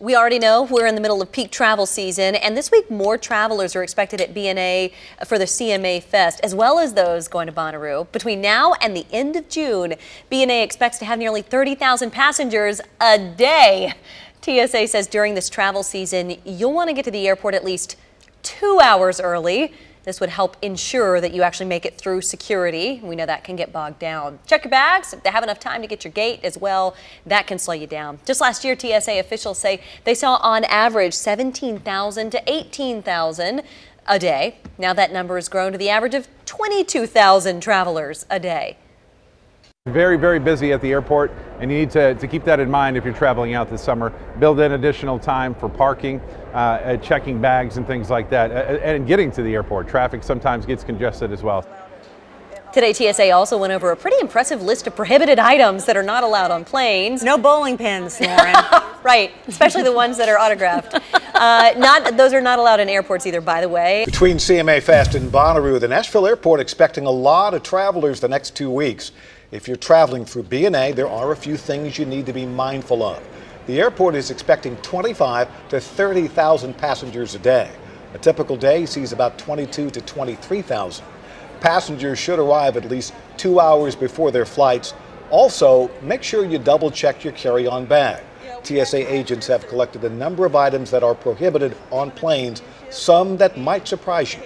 We already know we're in the middle of peak travel season, and this week more travelers are expected at BNA for the CMA Fest, as well as those going to Bonnaroo. Between now and the end of June, BNA expects to have nearly 30,000 passengers a day. TSA says during this travel season, you'll want to get to the airport at least 2 hours early. This would help ensure that you actually make it through security. We know that can get bogged down. Check your bags. If they have enough time to get your gate as well, that can slow you down. Just last year, TSA officials say they saw on average 17,000 to 18,000 a day. Now that number has grown to the average of 22,000 travelers a day. Very, very busy at the airport, and you need to keep that in mind if you're traveling out this summer. Build in additional time for parking, checking bags and things like that, and getting to the airport. Traffic sometimes gets congested as well. Today, TSA also went over a pretty impressive list of prohibited items that are not allowed on planes. No bowling pins, Lauren. Right, especially the ones that are autographed. Those are not allowed in airports either, by the way. Between CMA Fest and Bonnaroo, the Nashville airport expecting a lot of travelers the next 2 weeks. If you're traveling through BNA, there are a few things you need to be mindful of. The airport is expecting 25 to 30,000 passengers a day. A typical day sees about 22 to 23,000. Passengers should arrive at least 2 hours before their flights. Also, make sure you double check your carry-on bag. TSA agents have collected a number of items that are prohibited on planes, some that might surprise you.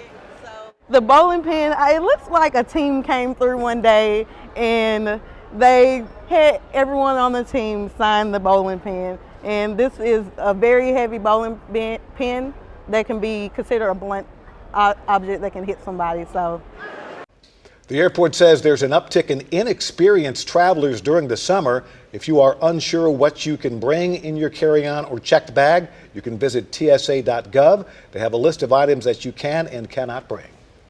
The bowling pin, it looks like a team came through one day and they had everyone on the team sign the bowling pin. And this is a very heavy bowling pin that can be considered a blunt object that can hit somebody. So, the airport says there's an uptick in inexperienced travelers during the summer. If you are unsure what you can bring in your carry-on or checked bag, you can visit TSA.gov. They have a list of items that you can and cannot bring.